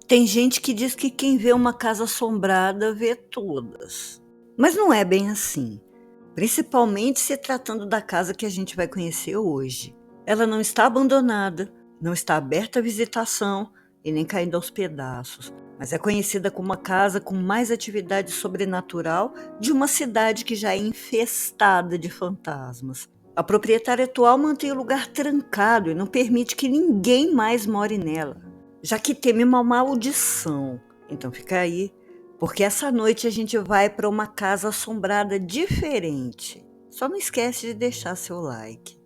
Tem gente que diz que quem vê uma casa assombrada vê todas. Mas não é bem assim, principalmente se tratando da casa que a gente vai conhecer hoje. Ela não está abandonada, não está aberta à visitação e nem caindo aos pedaços, mas é conhecida como a casa com mais atividade sobrenatural de uma cidade que já é infestada de fantasmas. A proprietária atual mantém o lugar trancado e não permite que ninguém mais more nela, já que teme uma maldição. Então fica aí, porque essa noite a gente vai para uma casa assombrada diferente. Só não esquece de deixar seu like.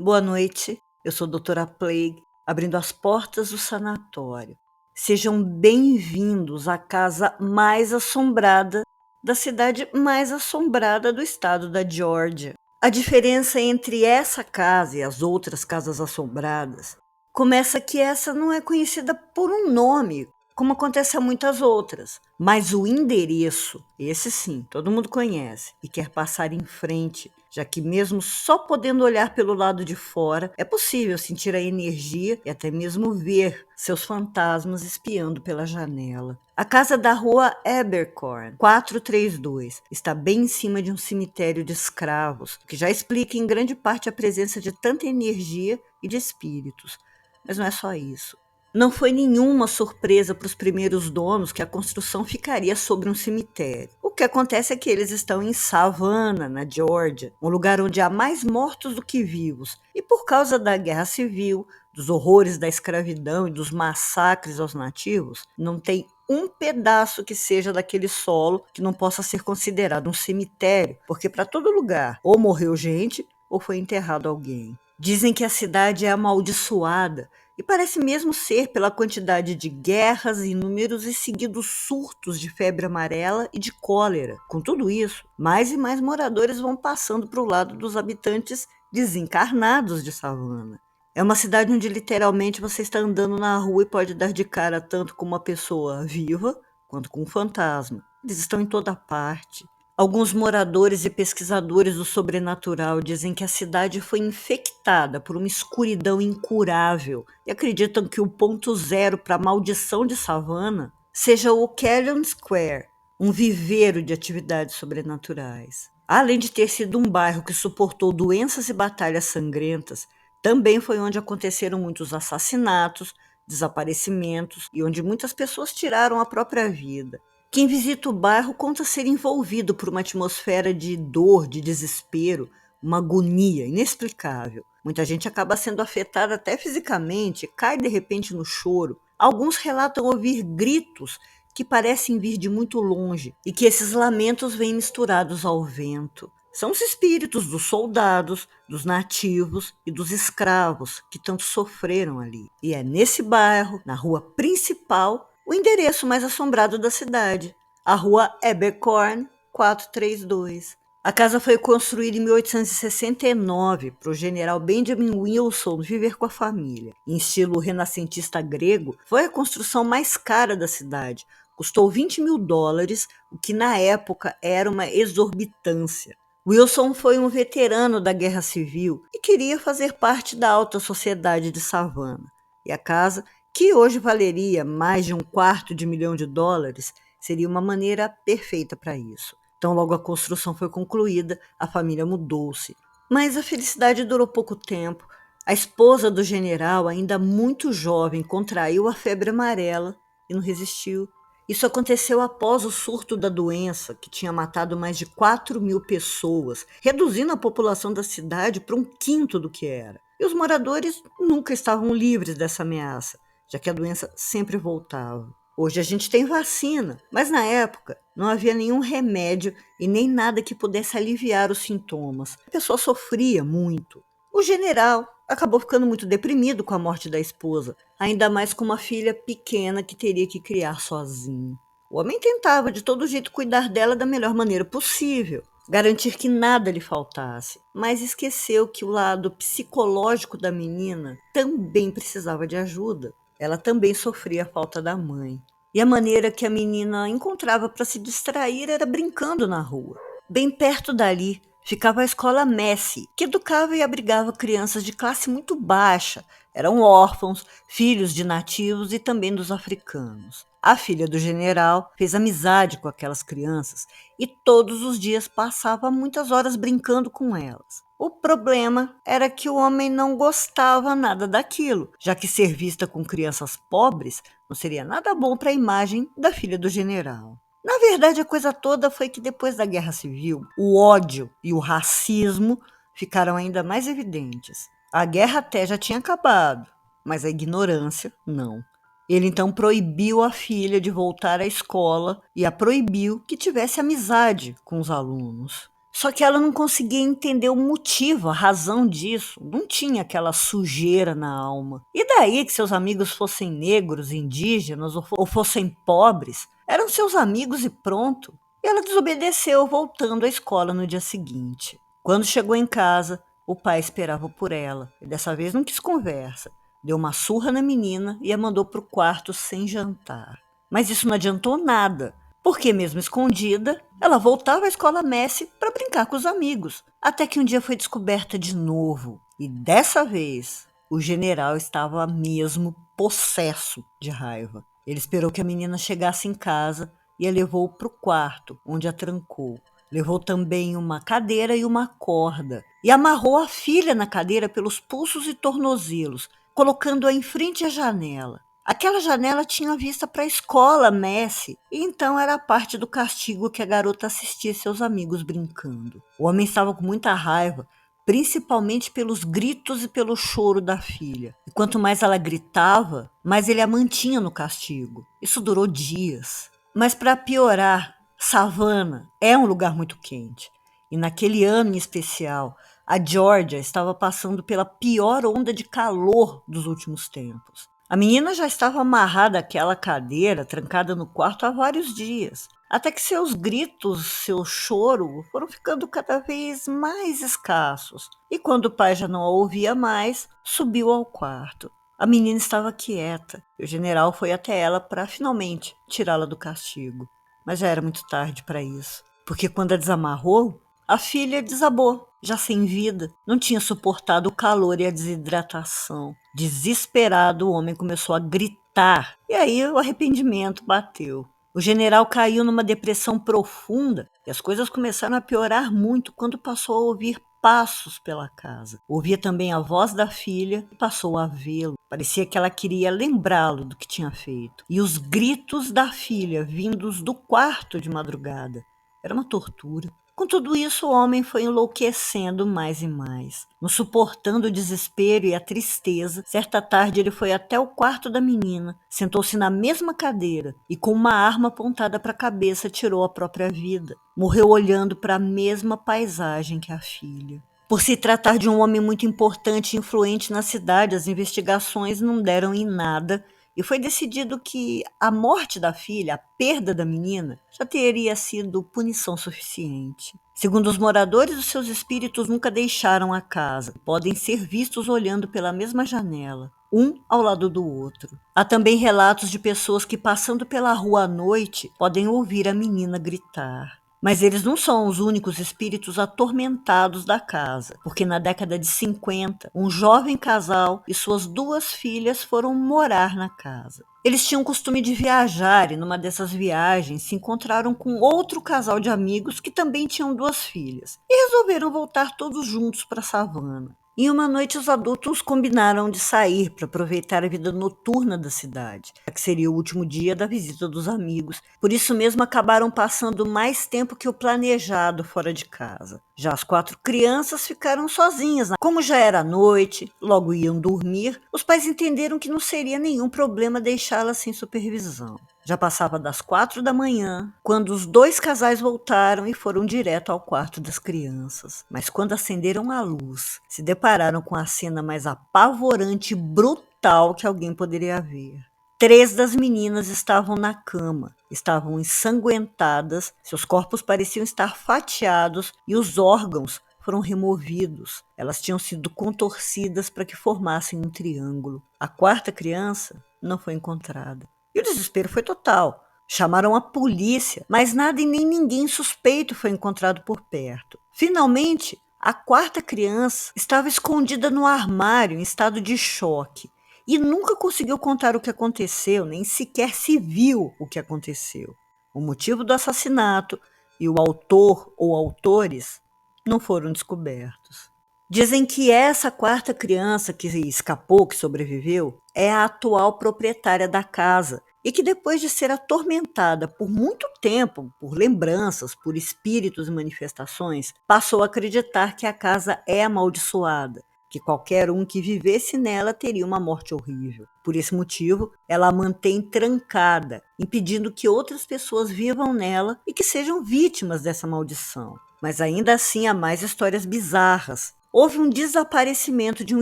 Boa noite, eu sou a doutora Plague, abrindo as portas do sanatório. Sejam bem-vindos à casa mais assombrada da cidade mais assombrada do estado da Geórgia. A diferença entre essa casa e as outras casas assombradas começa que essa não é conhecida por um nome, como acontece a muitas outras, mas o endereço, esse sim, todo mundo conhece e quer passar em frente, já que mesmo só podendo olhar pelo lado de fora, é possível sentir a energia e até mesmo ver seus fantasmas espiando pela janela. A casa da rua Abercorn, 432, está bem em cima de um cemitério de escravos, o que já explica em grande parte a presença de tanta energia e de espíritos. Mas não é só isso. Não foi nenhuma surpresa para os primeiros donos que a construção ficaria sobre um cemitério. O que acontece é que eles estão em Savannah, na Geórgia, um lugar onde há mais mortos do que vivos. E por causa da guerra civil, dos horrores da escravidão e dos massacres aos nativos, não tem um pedaço que seja daquele solo que não possa ser considerado um cemitério, porque para todo lugar ou morreu gente ou foi enterrado alguém. Dizem que a cidade é amaldiçoada, e parece mesmo ser pela quantidade de guerras, inúmeros e seguidos surtos de febre amarela e de cólera. Com tudo isso, mais e mais moradores vão passando para o lado dos habitantes desencarnados de Savannah. É uma cidade onde literalmente você está andando na rua e pode dar de cara tanto com uma pessoa viva quanto com um fantasma. Eles estão em toda parte. Alguns moradores e pesquisadores do sobrenatural dizem que a cidade foi infectada por uma escuridão incurável e acreditam que o ponto zero para a maldição de Savannah seja o Carillon Square, um viveiro de atividades sobrenaturais. Além de ter sido um bairro que suportou doenças e batalhas sangrentas, também foi onde aconteceram muitos assassinatos, desaparecimentos e onde muitas pessoas tiraram a própria vida. Quem visita o bairro conta ser envolvido por uma atmosfera de dor, de desespero, uma agonia inexplicável. Muita gente acaba sendo afetada até fisicamente, cai de repente no choro. Alguns relatam ouvir gritos que parecem vir de muito longe e que esses lamentos vêm misturados ao vento. São os espíritos dos soldados, dos nativos e dos escravos que tanto sofreram ali. E é nesse bairro, na rua principal, o endereço mais assombrado da cidade, a rua Abercorn 432. A casa foi construída em 1869 para o general Benjamin Wilson viver com a família. Em estilo renascentista grego, foi a construção mais cara da cidade. Custou US$ 20.000, o que na época era uma exorbitância. Wilson foi um veterano da Guerra Civil e queria fazer parte da alta sociedade de Savannah. E a casa, que hoje valeria mais de US$ 250 milhões, seria uma maneira perfeita para isso. Então, logo a construção foi concluída, a família mudou-se. Mas a felicidade durou pouco tempo. A esposa do general, ainda muito jovem, contraiu a febre amarela e não resistiu. Isso aconteceu após o surto da doença, que tinha matado mais de 4.000 pessoas, reduzindo a população da cidade para um quinto do que era. E os moradores nunca estavam livres dessa ameaça, já que a doença sempre voltava. Hoje a gente tem vacina, mas na época não havia nenhum remédio e nem nada que pudesse aliviar os sintomas. A pessoa sofria muito. O general acabou ficando muito deprimido com a morte da esposa, ainda mais com uma filha pequena que teria que criar sozinho. O homem tentava de todo jeito cuidar dela da melhor maneira possível, garantir que nada lhe faltasse, mas esqueceu que o lado psicológico da menina também precisava de ajuda. ela também sofria a falta da mãe. E a maneira que a menina encontrava para se distrair era brincando na rua. Bem perto dali ficava a escola Messi, que educava e abrigava crianças de classe muito baixa. Eram órfãos, filhos de nativos e também dos africanos. A filha do general fez amizade com aquelas crianças e todos os dias passava muitas horas brincando com elas. O problema era que o homem não gostava nada daquilo, já que ser vista com crianças pobres não seria nada bom para a imagem da filha do general. Na verdade, a coisa toda foi que depois da Guerra Civil, o ódio e o racismo ficaram ainda mais evidentes. A guerra até já tinha acabado, mas a ignorância não. Ele então proibiu a filha de voltar à escola e a proibiu que tivesse amizade com os alunos. Só que ela não conseguia entender o motivo, a razão disso. Não tinha aquela sujeira na alma. E daí que seus amigos fossem negros, indígenas ou fossem pobres, eram seus amigos e pronto. E ela desobedeceu, voltando à escola no dia seguinte. Quando chegou em casa, o pai esperava por ela. E dessa vez não quis conversa. Deu uma surra na menina e a mandou para o quarto sem jantar. Mas isso não adiantou nada, porque mesmo escondida, ela voltava à escola Messi para brincar com os amigos. Até que um dia foi descoberta de novo. E dessa vez, o general estava mesmo possesso de raiva. Ele esperou que a menina chegasse em casa e a levou para o quarto, onde a trancou. Levou também uma cadeira e uma corda e amarrou a filha na cadeira pelos pulsos e tornozelos, colocando-a em frente à janela. Aquela janela tinha vista para a escola Messi, e então era parte do castigo que a garota assistia seus amigos brincando. O homem estava com muita raiva, principalmente pelos gritos e pelo choro da filha. E quanto mais ela gritava, mais ele a mantinha no castigo. Isso durou dias. Mas para piorar, Savannah é um lugar muito quente. E naquele ano em especial, a Georgia estava passando pela pior onda de calor dos últimos tempos. A menina já estava amarrada àquela cadeira, trancada no quarto há vários dias, até que seus gritos, seu choro foram ficando cada vez mais escassos. E quando o pai já não a ouvia mais, subiu ao quarto. A menina estava quieta e o general foi até ela para finalmente tirá-la do castigo. Mas já era muito tarde para isso, porque quando a desamarrou, a filha desabou, já sem vida. Não tinha suportado o calor e a desidratação. Desesperado, o homem começou a gritar. E aí o arrependimento bateu. O general caiu numa depressão profunda e as coisas começaram a piorar muito quando passou a ouvir passos pela casa. Ouvia também a voz da filha e passou a vê-lo. Parecia que ela queria lembrá-lo do que tinha feito. E os gritos da filha vindos do quarto de madrugada. Era uma tortura. Com tudo isso, o homem foi enlouquecendo mais e mais. Não suportando o desespero e a tristeza, certa tarde ele foi até o quarto da menina, sentou-se na mesma cadeira e, com uma arma apontada para a cabeça, tirou a própria vida. Morreu olhando para a mesma paisagem que a filha. Por se tratar de um homem muito importante e influente na cidade, as investigações não deram em nada e foi decidido que a morte da filha, a perda da menina, já teria sido punição suficiente. Segundo os moradores, os seus espíritos nunca deixaram a casa. Podem ser vistos olhando pela mesma janela, um ao lado do outro. Há também relatos de pessoas que, passando pela rua à noite, podem ouvir a menina gritar. Mas eles não são os únicos espíritos atormentados da casa, porque na década de 50, um jovem casal e suas duas filhas foram morar na casa. Eles tinham o costume de viajar e numa dessas viagens se encontraram com outro casal de amigos que também tinham duas filhas e resolveram voltar todos juntos para a savana. Em uma noite, os adultos combinaram de sair para aproveitar a vida noturna da cidade, já que seria o último dia da visita dos amigos. Por isso mesmo, acabaram passando mais tempo que o planejado fora de casa. Já as quatro crianças ficaram sozinhas. Como já era noite, logo iam dormir, os pais entenderam que não seria nenhum problema deixá-las sem supervisão. Já passava das 4 da manhã, quando os dois casais voltaram e foram direto ao quarto das crianças. Mas quando acenderam a luz, se depararam com a cena mais apavorante e brutal que alguém poderia ver. 3 das meninas estavam na cama, estavam ensanguentadas, seus corpos pareciam estar fatiados e os órgãos foram removidos. Elas tinham sido contorcidas para que formassem um triângulo. A quarta criança não foi encontrada. E o desespero foi total. Chamaram a polícia, mas nada e nem ninguém suspeito foi encontrado por perto. Finalmente, a quarta criança estava escondida no armário em estado de choque e nunca conseguiu contar o que aconteceu, nem sequer se viu o que aconteceu. O motivo do assassinato e o autor ou autores não foram descobertos. Dizem que essa quarta criança que escapou, que sobreviveu, é a atual proprietária da casa e que depois de ser atormentada por muito tempo por lembranças, por espíritos e manifestações, passou a acreditar que a casa é amaldiçoada, que qualquer um que vivesse nela teria uma morte horrível. Por esse motivo, ela a mantém trancada, impedindo que outras pessoas vivam nela e que sejam vítimas dessa maldição. Mas ainda assim há mais histórias bizarras. Houve um desaparecimento de um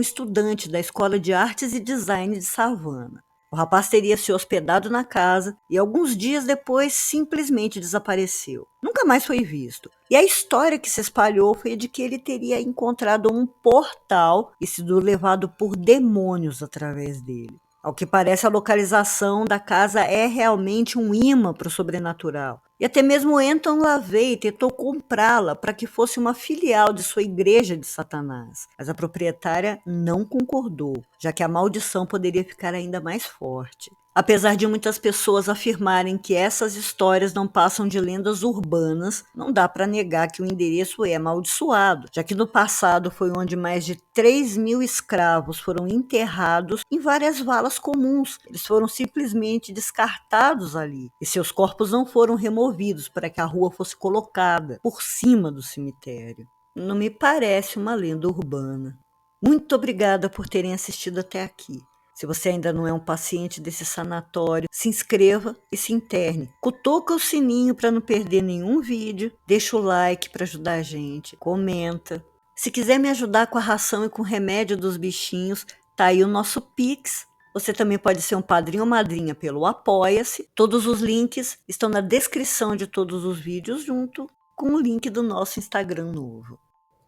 estudante da Escola de Artes e Design de Savannah. O rapaz teria se hospedado na casa e alguns dias depois simplesmente desapareceu. Nunca mais foi visto. E a história que se espalhou foi de que ele teria encontrado um portal e sido levado por demônios através dele. Ao que parece, a localização da casa é realmente um imã para o sobrenatural. E até mesmo Anton LaVey tentou comprá-la para que fosse uma filial de sua igreja de Satanás. Mas a proprietária não concordou, já que a maldição poderia ficar ainda mais forte. Apesar de muitas pessoas afirmarem que essas histórias não passam de lendas urbanas, não dá para negar que o endereço é amaldiçoado, já que no passado foi onde mais de 3.000 escravos foram enterrados em várias valas comuns. Eles foram simplesmente descartados ali, e seus corpos não foram removidos para que a rua fosse colocada por cima do cemitério. Não me parece uma lenda urbana. Muito obrigada por terem assistido até aqui. Se você ainda não é um paciente desse sanatório, se inscreva e se interne. Cutuca o sininho para não perder nenhum vídeo. Deixa o like para ajudar a gente. Comenta. Se quiser me ajudar com a ração e com o remédio dos bichinhos, tá aí o nosso Pix. Você também pode ser um padrinho ou madrinha pelo Apoia-se. Todos os links estão na descrição de todos os vídeos, junto com o link do nosso Instagram novo.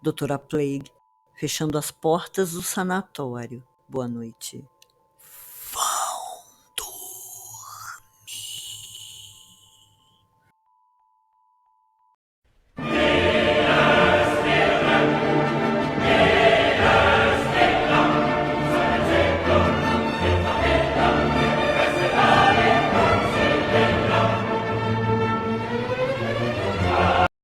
Doutora Plague, fechando as portas do sanatório. Boa noite.